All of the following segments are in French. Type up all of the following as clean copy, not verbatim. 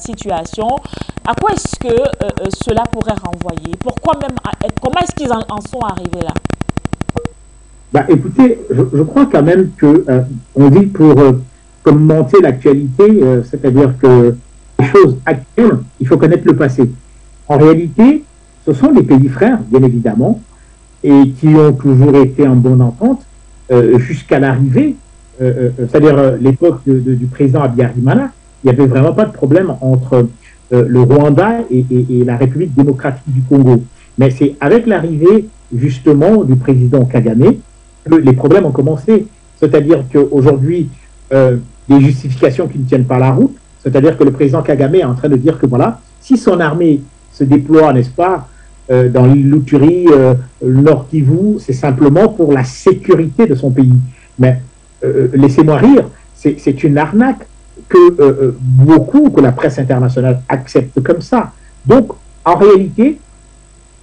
situation, à quoi est-ce que cela pourrait renvoyer? Pourquoi même, comment est-ce qu'ils en sont arrivés là? Bah, écoutez, je crois quand même que on dit pour commenter l'actualité, c'est-à-dire que les choses actuelles, il faut connaître le passé. En réalité, ce sont les pays frères, bien évidemment, et qui ont toujours été en bonne entente jusqu'à l'arrivée, c'est-à-dire l'époque du président Habyarimana, il n'y avait vraiment pas de problème entre le Rwanda et la République démocratique du Congo. Mais c'est avec l'arrivée, justement, du président Kagame que les problèmes ont commencé. C'est-à-dire qu'aujourd'hui, des justifications qui ne tiennent pas la route, c'est-à-dire que le président Kagame est en train de dire que voilà, si son armée se déploie, n'est-ce pas, dans l'Ituri, le Nord Kivu, c'est simplement pour la sécurité de son pays. Mais laissez-moi rire, c'est une arnaque que que la presse internationale accepte comme ça. Donc, en réalité,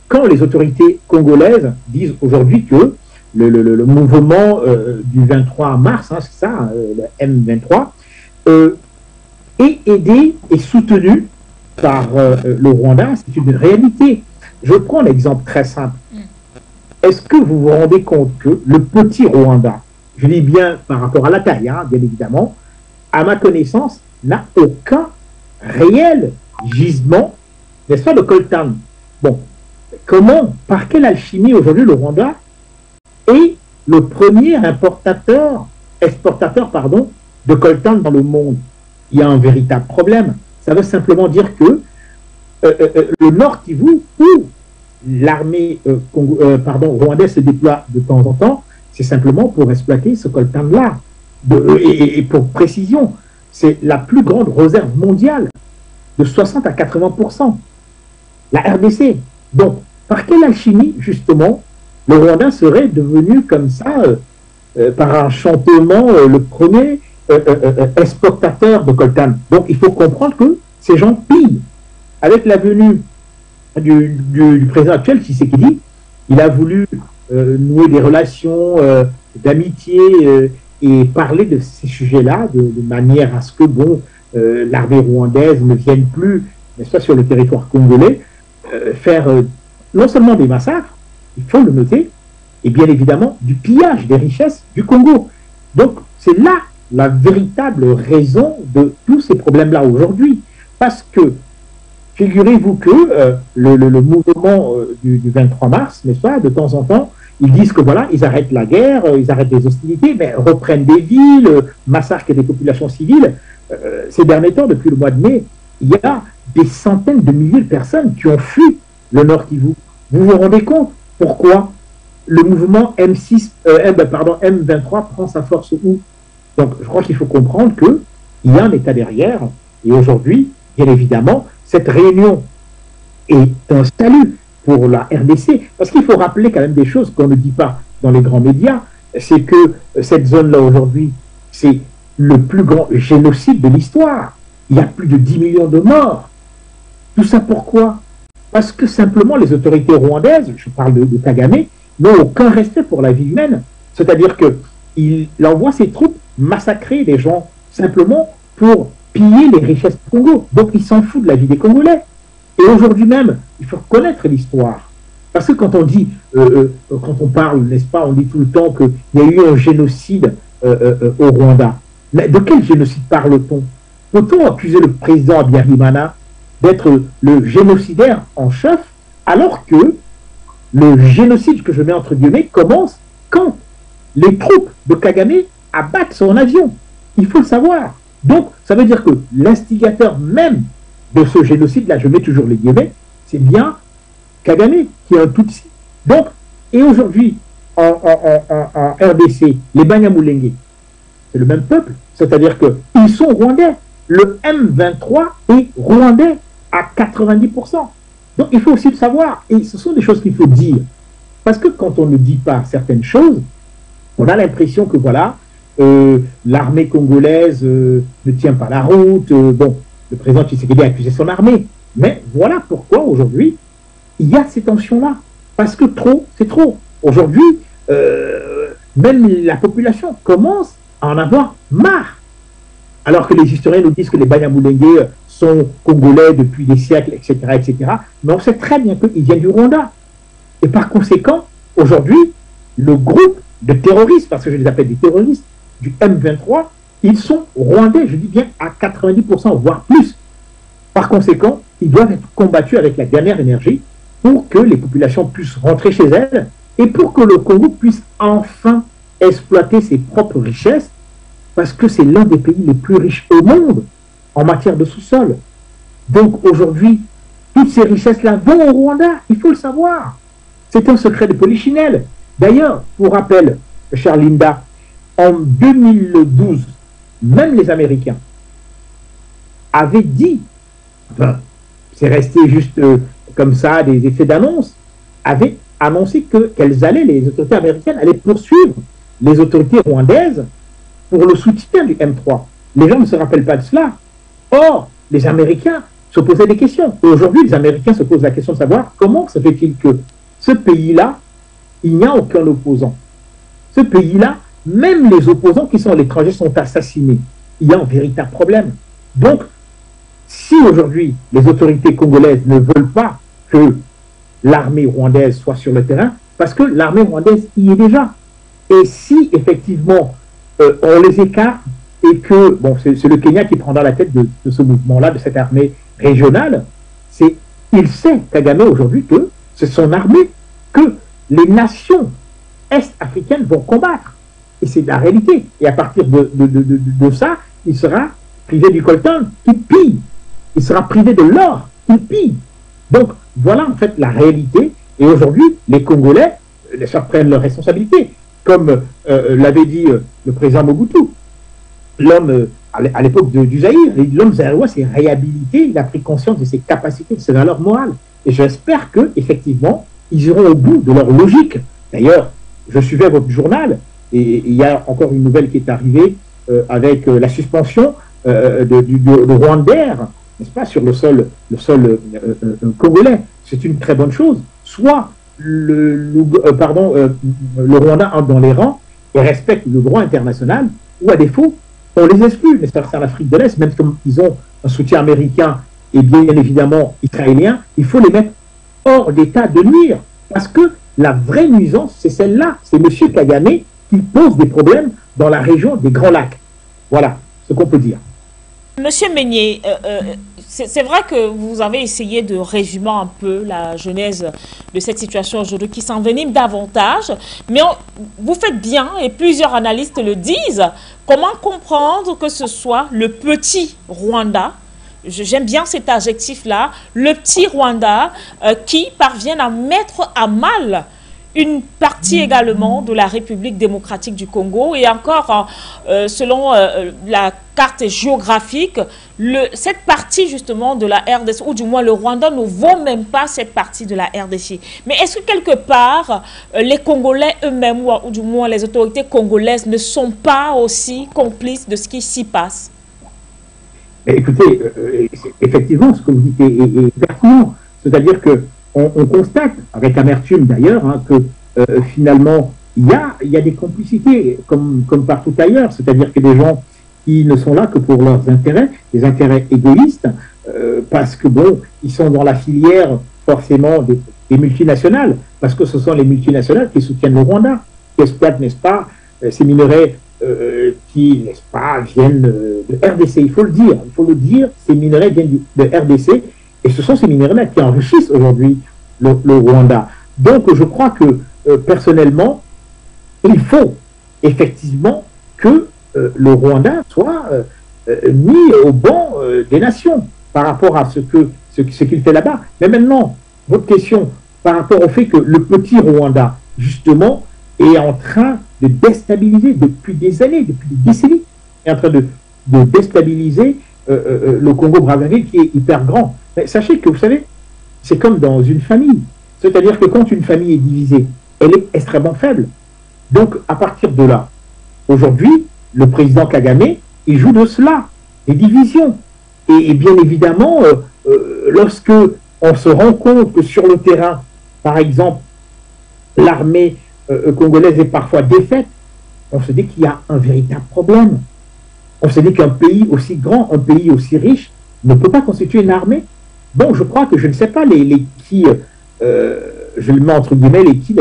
quand les autorités congolaises disent aujourd'hui que le mouvement du 23 mars, hein, c'est ça, le M23, est aidé et soutenu par le Rwanda, c'est une réalité. Je prends l'exemple très simple. Est-ce que vous vous rendez compte que le petit Rwanda, je dis bien par rapport à la taille, hein, bien évidemment, à ma connaissance, n'a aucun réel gisement, n'est-ce pas, de coltan. Bon, comment, par quelle alchimie aujourd'hui le Rwanda est le premier exportateur de coltan dans le monde? Il y a un véritable problème. Ça veut simplement dire que le Nord Kivu, où l'armée rwandaise se déploie de temps en temps, c'est simplement pour exploiter ce coltan-là. Et pour précision, c'est la plus grande réserve mondiale, de 60 à 80%. La RDC. Donc, par quelle alchimie, justement, le Rwanda serait devenu comme ça, par enchantement, le premier exportateur de coltan? Donc, il faut comprendre que ces gens pillent. Avec la venue du président actuel, Tshisekedi, il a voulu nouer des relations d'amitié et parler de ces sujets-là de manière à ce que l'armée rwandaise ne vienne plus, n'est-ce pas, sur le territoire congolais, faire non seulement des massacres, il faut le noter, et bien évidemment du pillage des richesses du Congo. Donc c'est là la véritable raison de tous ces problèmes-là aujourd'hui. Parce que figurez-vous que le mouvement du 23 mars, n'est-ce pas, de temps en temps, ils disent que voilà, ils arrêtent la guerre, ils arrêtent les hostilités, mais reprennent des villes, massacrent des populations civiles. Ces derniers temps, depuis le mois de mai, il y a des centaines de milliers de personnes qui ont fui le Nord Kivu. Vous vous rendez compte pourquoi le mouvement M23 prend sa force où? Donc, je crois qu'il faut comprendre qu'il y a un État derrière, et aujourd'hui, bien évidemment, cette réunion est un salut pour la RDC, parce qu'il faut rappeler quand même des choses qu'on ne dit pas dans les grands médias, c'est que cette zone-là aujourd'hui, c'est le plus grand génocide de l'histoire. Il y a plus de 10 millions de morts. Tout ça pourquoi? Parce que simplement les autorités rwandaises, je parle de Kagame, n'ont aucun respect pour la vie humaine. C'est-à-dire qu'il envoie ses troupes massacrer des gens simplement pour piller les richesses du Congo. Donc il s'en fout de la vie des Congolais. Et aujourd'hui même, il faut connaître l'histoire. Parce que quand on dit, quand on parle, n'est-ce pas, on dit tout le temps qu'il y a eu un génocide au Rwanda. Mais de quel génocide parle-t-on? Peut-on accuser le président Habyarimana d'être le génocidaire en chef, alors que le génocide, que je mets entre guillemets, commence quand les troupes de Kagame abattent son avion? Il faut le savoir. Donc, ça veut dire que l'instigateur même de ce génocide-là, je mets toujours les guillemets, c'est bien Kagame, qui est un Tutsi. Donc, et aujourd'hui, en RDC, les Banyamulenge, c'est le même peuple, c'est-à-dire qu'ils sont rwandais. Le M23 est rwandais à 90%. Donc, il faut aussi le savoir, et ce sont des choses qu'il faut dire. Parce que quand on ne dit pas certaines choses, on a l'impression que voilà, l'armée congolaise ne tient pas la route. Bon, le président Tshisekedi a accusé son armée. Mais voilà pourquoi aujourd'hui, il y a ces tensions-là. Parce que trop, c'est trop. Aujourd'hui, même la population commence à en avoir marre. alors que les historiens nous disent que les Banyamulenge sont congolais depuis des siècles, etc., etc. Mais on sait très bien qu'ils viennent du Rwanda. Et par conséquent, aujourd'hui, le groupe de terroristes, parce que je les appelle des terroristes, du M23, ils sont rwandais, je dis bien à 90%, voire plus. Par conséquent, ils doivent être combattus avec la dernière énergie pour que les populations puissent rentrer chez elles et pour que le Congo puisse enfin exploiter ses propres richesses, parce que c'est l'un des pays les plus riches au monde en matière de sous-sol. Donc aujourd'hui, toutes ces richesses-là vont au Rwanda, il faut le savoir. C'est un secret de polichinelle. D'ailleurs, pour rappel, chère Linda, en 2012, même les Américains avaient dit, enfin, c'est resté juste comme ça, des effets d'annonce, avaient annoncé les autorités américaines allaient poursuivre les autorités rwandaises pour le soutien du M3. Les gens ne se rappellent pas de cela. Or, les Américains se posaient des questions. Et aujourd'hui, les Américains se posent la question de savoir comment se fait-il que ce pays-là, il n'y a aucun opposant. Ce pays-là, même les opposants qui sont à l'étranger sont assassinés. Il y a un véritable problème. Donc, si aujourd'hui les autorités congolaises ne veulent pas que l'armée rwandaise soit sur le terrain, parce que l'armée rwandaise y est déjà. Et si effectivement on les écarte et que, bon, c'est le Kenya qui prendra la tête de ce mouvement-là, de cette armée régionale, il sait, Kagame, aujourd'hui, que c'est son armée que les nations est-africaines vont combattre. Et c'est la réalité. Et à partir de ça, il sera privé du coltan qui pille. Il sera privé de l'or qui pille. Donc, voilà en fait la réalité. Et aujourd'hui, les Congolais prennent leurs responsabilités. Comme l'avait dit le président Mobutu, l'homme, à l'époque du Zaïre, l'homme zaïrois s'est réhabilité, il a pris conscience de ses capacités, de ses valeurs morales. Et j'espère qu'effectivement, ils iront au bout de leur logique. D'ailleurs, je suivais votre journal, et il y a encore une nouvelle qui est arrivée avec la suspension de Rwandair, n'est-ce pas, sur le sol congolais. C'est une très bonne chose. Soit le Rwanda entre dans les rangs et respecte le droit international, ou à défaut, on les exclut. Mais c'est en Afrique de l'Est, même comme ils ont un soutien américain et bien évidemment israélien, il faut les mettre hors d'état de nuire. Parce que la vraie nuisance, c'est celle-là. C'est M. Kagame qui pose des problèmes dans la région des Grands Lacs. Voilà ce qu'on peut dire. Monsieur Meignet, c'est vrai que vous avez essayé de résumer un peu la genèse de cette situation aujourd'hui qui s'envenime davantage, mais vous faites bien, et plusieurs analystes le disent, comment comprendre que ce soit le petit Rwanda, j'aime bien cet adjectif-là, le petit Rwanda qui parvient à mettre à mal une partie également de la République démocratique du Congo et encore, selon la carte géographique, cette partie justement de la RDC, ou du moins le Rwanda ne vaut même pas cette partie de la RDC. Mais est-ce que quelque part, les Congolais eux-mêmes, ou du moins les autorités congolaises, ne sont pas aussi complices de ce qui s'y passe? Écoutez, effectivement, ce que vous dites est pertinent. C'est-à-dire que on constate, avec amertume d'ailleurs, hein, que finalement, il y a des complicités, comme partout ailleurs. C'est-à-dire que des gens qui ne sont là que pour leurs intérêts, des intérêts égoïstes, parce que, bon, ils sont dans la filière, forcément, des multinationales, parce que ce sont les multinationales qui soutiennent le Rwanda, qui exploitent, n'est-ce pas, ces minerais qui, n'est-ce pas, viennent de RDC. Il faut le dire, ces minerais viennent de RDC, et ce sont ces minerais-là qui enrichissent aujourd'hui le Rwanda. Donc, je crois que, personnellement, il faut effectivement que le Rwanda soit mis au banc des nations par rapport à ce qu'il fait là-bas. Mais maintenant, votre question par rapport au fait que le petit Rwanda, justement, est en train de déstabiliser depuis des années, depuis des décennies, est en train de déstabiliser le Congo-Brazzaville qui est hyper grand. Mais sachez que, vous savez, c'est comme dans une famille. C'est-à-dire que quand une famille est divisée, elle est extrêmement faible. Donc, à partir de là, aujourd'hui, le président Kagame, il joue de cela, des divisions. Et bien évidemment, lorsque on se rend compte que sur le terrain, par exemple, l'armée congolaise est parfois défaite, on se dit qu'il y a un véritable problème. On se dit qu'un pays aussi grand, un pays aussi riche, ne peut pas constituer une armée. Donc, je crois que je ne sais pas les qui, je le mets entre guillemets, les qui,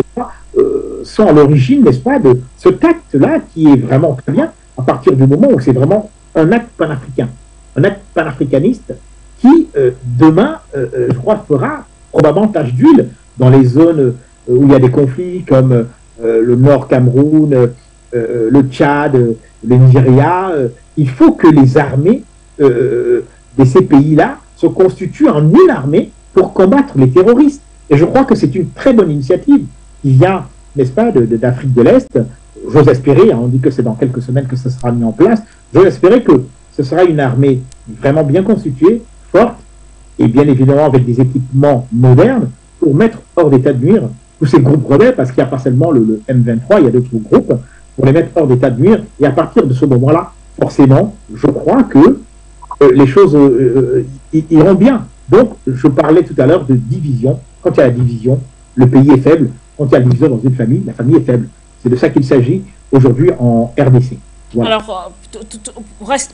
sont à l'origine, n'est-ce pas, de ce acte-là qui est vraiment très bien, à partir du moment où c'est vraiment un acte panafricain, un acte panafricaniste qui, demain, je crois, fera probablement tache d'huile dans les zones où il y a des conflits comme le Nord Cameroun, le Tchad, le Nigeria. Il faut que les armées de ces pays-là se constituent en une armée pour combattre les terroristes. Et je crois que c'est une très bonne initiative qui vient, n'est-ce pas, d'Afrique de l'Est. J'ose espérer, hein, on dit que c'est dans quelques semaines que ce sera mis en place, j'ose espérer que ce sera une armée vraiment bien constituée, forte, et bien évidemment avec des équipements modernes pour mettre hors d'état de nuire tous ces groupes rebelles, parce qu'il n'y a pas seulement le M23, il y a d'autres groupes, pour les mettre hors d'état de nuire. Et à partir de ce moment-là, forcément, je crois que les choses iront bien. Donc, je parlais tout à l'heure de division. Quand il y a la division, le pays est faible. Quand il y a la division dans une famille, la famille est faible. C'est de ça qu'il s'agit aujourd'hui en RDC. Voilà. Alors,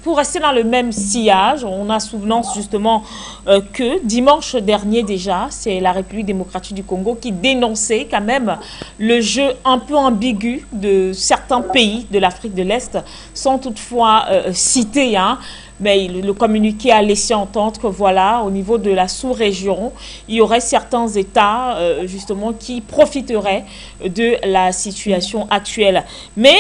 pour rester dans le même sillage, on a souvenance justement que dimanche dernier déjà, c'est la République démocratique du Congo qui dénonçait quand même le jeu un peu ambigu de certains pays de l'Afrique de l'Est, sans toutefois citer, hein, mais le communiqué a laissé entendre que voilà, au niveau de la sous-région, il y aurait certains États justement qui profiteraient de la situation actuelle. Mais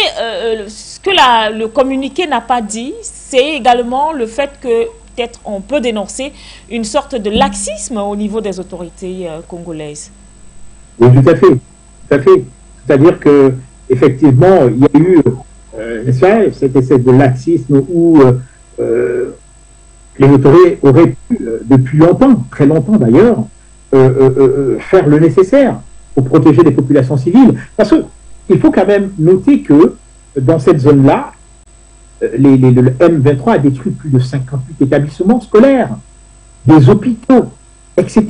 ce que le communiqué n'a pas dit, c'est également le fait que peut-être on peut dénoncer une sorte de laxisme au niveau des autorités congolaises. Oui, tout à fait. Tout à fait. C'est-à-dire que effectivement, il y a eu cet essai de laxisme où les autorités auraient pu, depuis longtemps, très longtemps d'ailleurs, faire le nécessaire pour protéger les populations civiles. Parce qu'il faut quand même noter que dans cette zone-là, le M23 a détruit plus de 58 établissements scolaires, des hôpitaux, etc.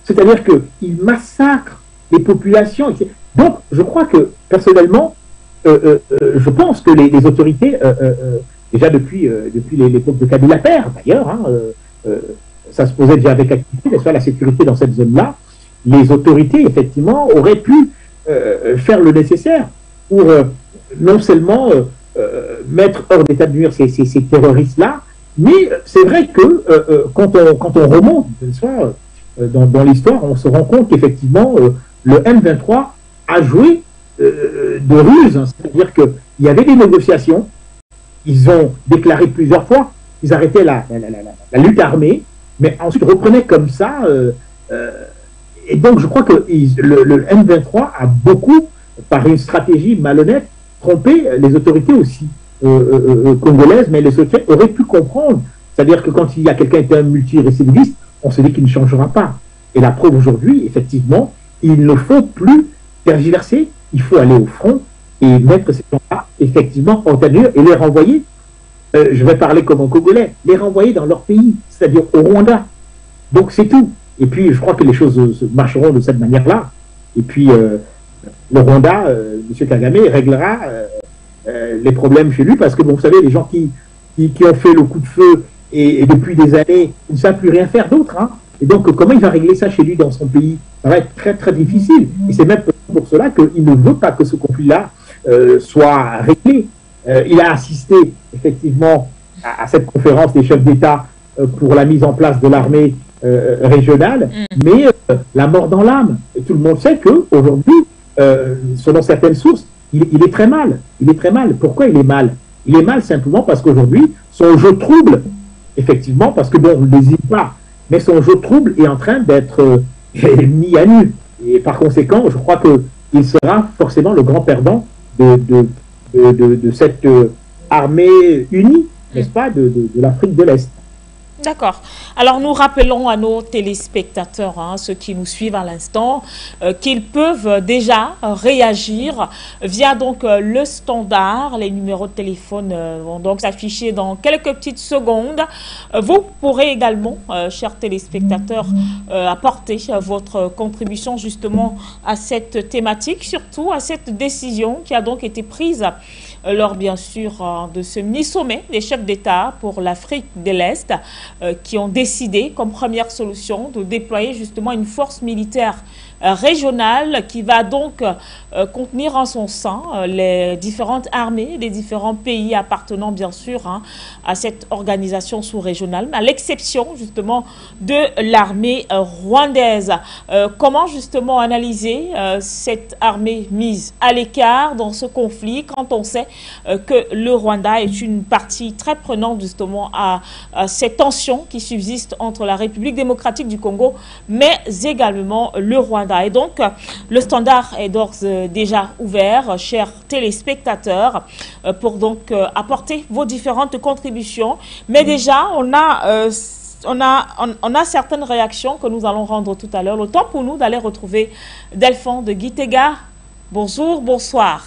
C'est-à-dire qu'il massacre les populations. Etc. Donc, je crois que, personnellement, je pense que les autorités, déjà depuis l'époque de Kabila Père, d'ailleurs, hein, ça se posait déjà avec activité, n'est-ce pas, la sécurité dans cette zone-là, les autorités, effectivement, auraient pu faire le nécessaire pour non seulement mettre hors d'état de nuire ces terroristes-là, mais c'est vrai que quand on remonte dans l'histoire, on se rend compte qu'effectivement, le M23 a joué de ruse, hein, c'est-à-dire qu'il y avait des négociations, ils ont déclaré plusieurs fois qu'ils arrêtaient la lutte armée, mais ensuite reprenaient comme ça. Et donc, je crois que le M23 a beaucoup, par une stratégie malhonnête, trompé les autorités aussi congolaises, mais les autorités auraient pu comprendre. C'est-à-dire que quand il y a quelqu'un qui est un multirécidiviste, on se dit qu'il ne changera pas. Et la preuve aujourd'hui, effectivement, il ne faut plus tergiverser, il faut aller au front et mettre ces gens-là, effectivement, en tenue et les renvoyer, je vais parler comme un Congolais, les renvoyer dans leur pays, c'est-à-dire au Rwanda. Donc c'est tout. Et puis je crois que les choses marcheront de cette manière-là. Et puis le Rwanda, M. Kagame, réglera les problèmes chez lui, parce que bon, vous savez, les gens qui ont fait le coup de feu et depuis des années, ils ne savent plus rien faire d'autre. Hein. Et donc comment il va régler ça chez lui dans son pays? Ça va être très très difficile. Et c'est même pour cela qu'il ne veut pas que ce conflit-là soit réglé. Il a assisté effectivement à cette conférence des chefs d'État pour la mise en place de l'armée régionale, mais la mort dans l'âme. Et tout le monde sait qu'aujourd'hui, selon certaines sources, il est très mal. Il est très mal. Pourquoi il est mal? Il est mal simplement parce qu'aujourd'hui, son jeu trouble, effectivement, parce que bon, on ne le désire pas, mais son jeu trouble est en train d'être mis à nu. Et par conséquent, je crois qu'il sera forcément le grand perdant de cette armée unie, n'est-ce pas, de l'Afrique de l'Est. D'accord. Alors, nous rappelons à nos téléspectateurs, hein, ceux qui nous suivent à l'instant, qu'ils peuvent déjà réagir via donc le standard. Les numéros de téléphone vont donc s'afficher dans quelques petites secondes. Vous pourrez également, chers téléspectateurs, apporter votre contribution justement à cette thématique, surtout à cette décision qui a donc été prise lors bien sûr de ce mini-sommet des chefs d'État pour l'Afrique de l'Est qui ont décidé comme première solution de déployer justement une force militaire régionale qui va donc contenir en son sein les différentes armées des différents pays appartenant bien sûr à cette organisation sous-régionale, à l'exception justement de l'armée rwandaise. Comment justement analyser cette armée mise à l'écart dans ce conflit quand on sait que le Rwanda est une partie très prenante justement à ces tensions qui subsistent entre la République démocratique du Congo mais également le Rwanda. Et donc, le standard est d'ores déjà ouvert, chers téléspectateurs, pour donc apporter vos différentes contributions. Mais déjà, on a certaines réactions que nous allons rendre tout à l'heure. Le temps pour nous d'aller retrouver Delphine de Gitega. Bonjour, bonsoir.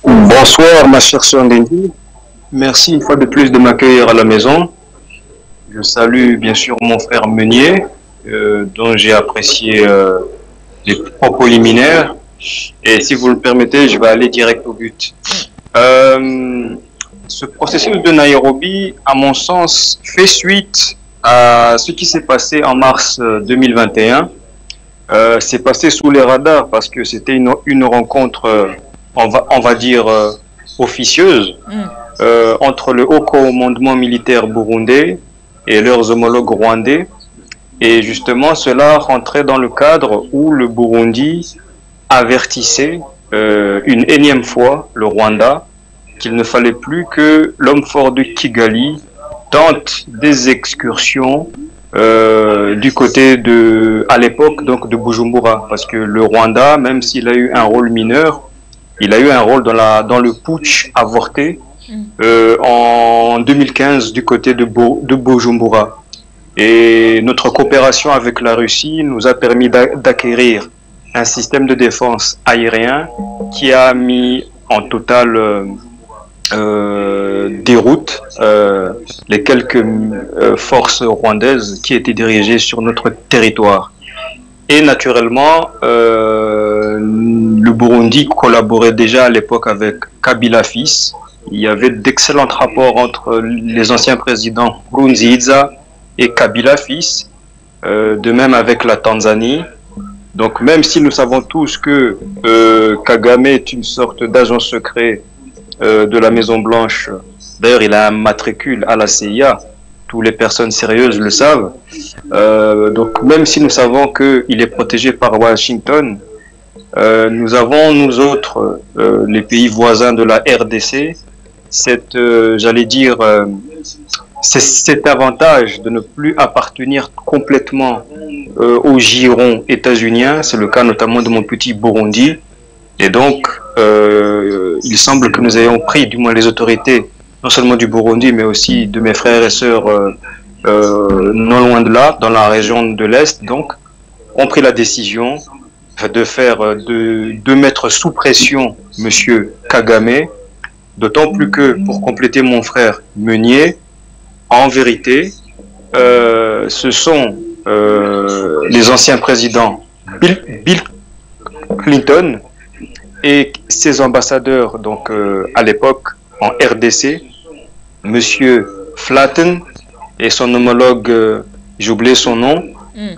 Bonsoir, ma chère Sandini. Merci une fois de plus de m'accueillir à la maison. Je salue bien sûr mon frère Meunier, dont j'ai apprécié les propos liminaires. Et si vous le permettez, je vais aller direct au but. Ce processus de Nairobi, à mon sens, fait suite à ce qui s'est passé en mars 2021. C'est passé sous les radars parce que c'était une rencontre, on va dire, officieuse entre le haut commandement militaire burundais et leurs homologues rwandais. Et justement, cela rentrait dans le cadre où le Burundi avertissait une énième fois le Rwanda qu'il ne fallait plus que l'homme fort de Kigali tente des excursions du côté de, à l'époque, donc de Bujumbura. Parce que le Rwanda, même s'il a eu un rôle mineur, il a eu un rôle dans le putsch avorté en 2015 du côté de Bujumbura. Et notre coopération avec la Russie nous a permis d'acquérir un système de défense aérien qui a mis en totale déroute les quelques forces rwandaises qui étaient dirigées sur notre territoire. Et naturellement, le Burundi collaborait déjà à l'époque avec Kabila fils. Il y avait d'excellents rapports entre les anciens présidents Nkurunziza et Kabila fils, de même avec la Tanzanie. Donc même si nous savons tous que Kagame est une sorte d'agent secret de la Maison Blanche, d'ailleurs il a un matricule à la CIA, toutes les personnes sérieuses le savent, donc même si nous savons qu'il est protégé par Washington, nous avons nous autres, les pays voisins de la RDC, cette, j'allais dire, c'est cet avantage de ne plus appartenir complètement au giron états-unien. C'est le cas notamment de mon petit Burundi. Et donc, il semble que nous ayons pris, du moins les autorités, non seulement du Burundi, mais aussi de mes frères et sœurs non loin de là, dans la région de l'Est, donc, ont pris la décision de mettre sous pression Monsieur Kagame, d'autant plus que, pour compléter mon frère Meunier, en vérité, ce sont les anciens présidents Bill Clinton et ses ambassadeurs, donc à l'époque en RDC, Monsieur Flatten et son homologue, j'ai oublié son nom,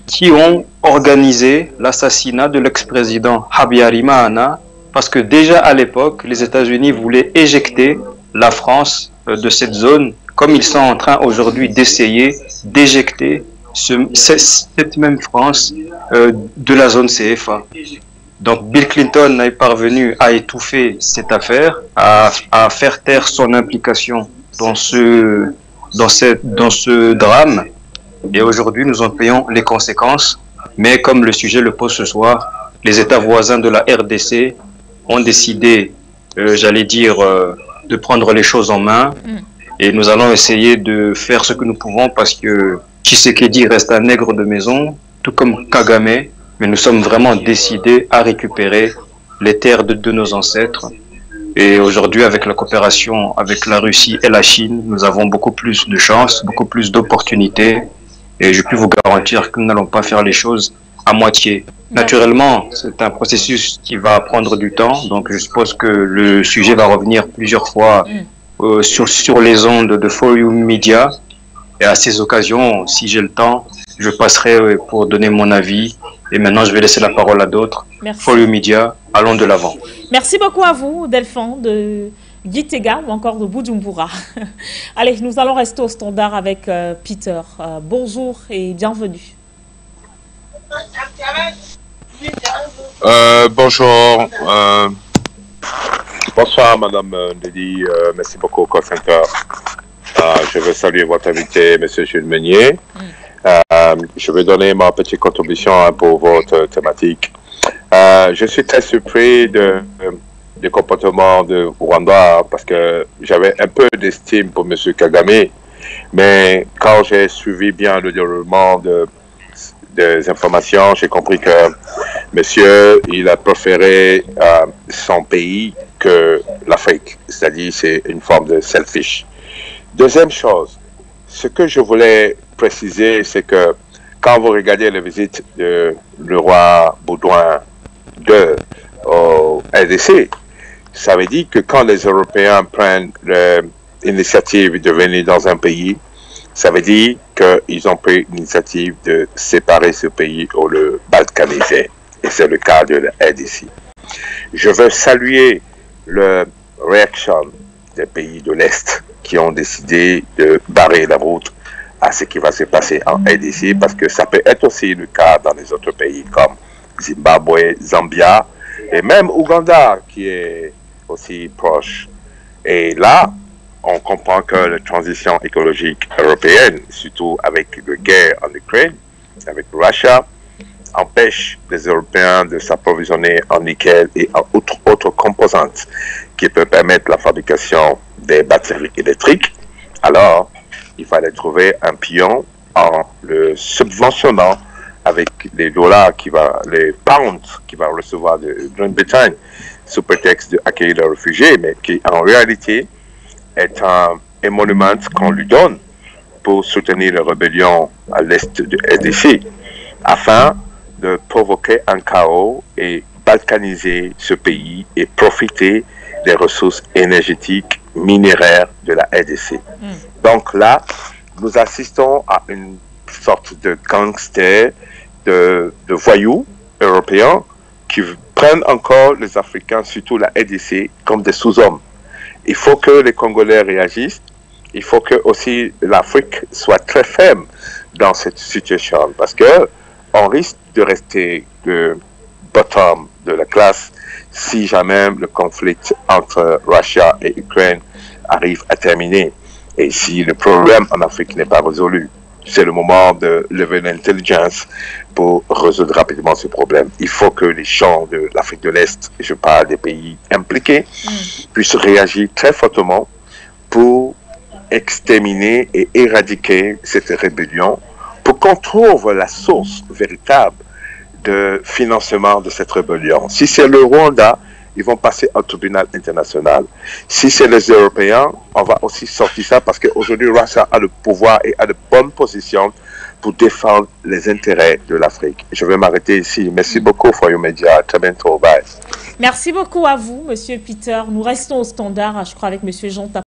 qui ont organisé l'assassinat de l'ex-président Habyarimana, parce que déjà à l'époque, les États-Unis voulaient éjecter la France de cette zone, comme ils sont en train aujourd'hui d'essayer d'éjecter cette même France de la zone CFA. Donc Bill Clinton est parvenu à étouffer cette affaire, à faire taire son implication dans ce drame. Et aujourd'hui, nous en payons les conséquences. Mais comme le sujet le pose ce soir, les États voisins de la RDC ont décidé, j'allais dire, de prendre les choses en main. Et nous allons essayer de faire ce que nous pouvons parce que Tshisekedi reste un nègre de maison, tout comme Kagame. Mais nous sommes vraiment décidés à récupérer les terres de nos ancêtres. Et aujourd'hui, avec la coopération avec la Russie et la Chine, nous avons beaucoup plus de chances, beaucoup plus d'opportunités. Et je peux vous garantir que nous n'allons pas faire les choses à moitié. Naturellement, c'est un processus qui va prendre du temps, donc je suppose que le sujet va revenir plusieurs fois sur les ondes de For You Media. Et à ces occasions, si j'ai le temps, je passerai pour donner mon avis. Et maintenant, je vais laisser la parole à d'autres. For You Media, allons de l'avant. Merci beaucoup à vous, Delphin, de Gitega ou encore de Bujumbura. Allez, nous allons rester au standard avec Peter. Bonjour et bienvenue. Bonjour. Bonsoir, Madame Lady. Merci beaucoup, Call Center. Je veux saluer votre invité, Monsieur Jules Meunier. Je vais donner ma petite contribution pour votre thématique. Je suis très surpris du comportement de Rwanda parce que j'avais un peu d'estime pour Monsieur Kagame, mais quand j'ai suivi bien le déroulement des informations, j'ai compris que Monsieur, il a préféré son pays que l'Afrique, c'est-à-dire c'est une forme de selfish. Deuxième chose, ce que je voulais préciser, c'est que quand vous regardez la visite du roi Baudouin II au RDC, ça veut dire que quand les Européens prennent l'initiative de venir dans un pays, ça veut dire qu'ils ont pris l'initiative de séparer ce pays ou le balkaniser. Et c'est le cas de la RDC. Je veux saluer la réaction des pays de l'Est qui ont décidé de barrer la route à ce qui va se passer en RDC, parce que ça peut être aussi le cas dans les autres pays comme Zimbabwe, Zambia et même Ouganda qui est aussi proche. Et là, on comprend que la transition écologique européenne, surtout avec la guerre en Ukraine, avec la Russie, empêche les Européens de s'approvisionner en nickel et en autres composantes qui peuvent permettre la fabrication des batteries électriques. Alors, il fallait trouver un pion en le subventionnant avec les dollars les pounds qu'il va recevoir de Grande-Bretagne sous prétexte d'accueillir les réfugiés, mais qui en réalité est un émolument qu'on lui donne pour soutenir la rébellion à l'est de RDC, afin de provoquer un chaos et balkaniser ce pays et profiter des ressources énergétiques minéraires de la RDC. Donc là, nous assistons à une sorte de gangster, de voyous européens qui prennent encore les Africains, surtout la RDC, comme des sous-hommes. Il faut que les Congolais réagissent. Il faut que aussi l'Afrique soit très ferme dans cette situation, parce que on risque de rester le bottom de la classe si jamais le conflit entre Russie et Ukraine arrive à terminer. Et si le problème en Afrique n'est pas résolu, c'est le moment de lever l'intelligence pour résoudre rapidement ce problème. Il faut que les gens de l'Afrique de l'Est, je parle des pays impliqués, puissent réagir très fortement pour exterminer et éradiquer cette rébellion, pour qu'on trouve la source véritable de financement de cette rébellion. Si c'est le Rwanda, ils vont passer au tribunal international. Si c'est les Européens, on va aussi sortir ça parce qu'aujourd'hui, Russie a le pouvoir et a de bonnes positions pour défendre les intérêts de l'Afrique. Je vais m'arrêter ici. Merci beaucoup, For You Media. Très bientôt. Bye. Merci beaucoup à vous, Monsieur Peter. Nous restons au standard, je crois, avec Monsieur Jean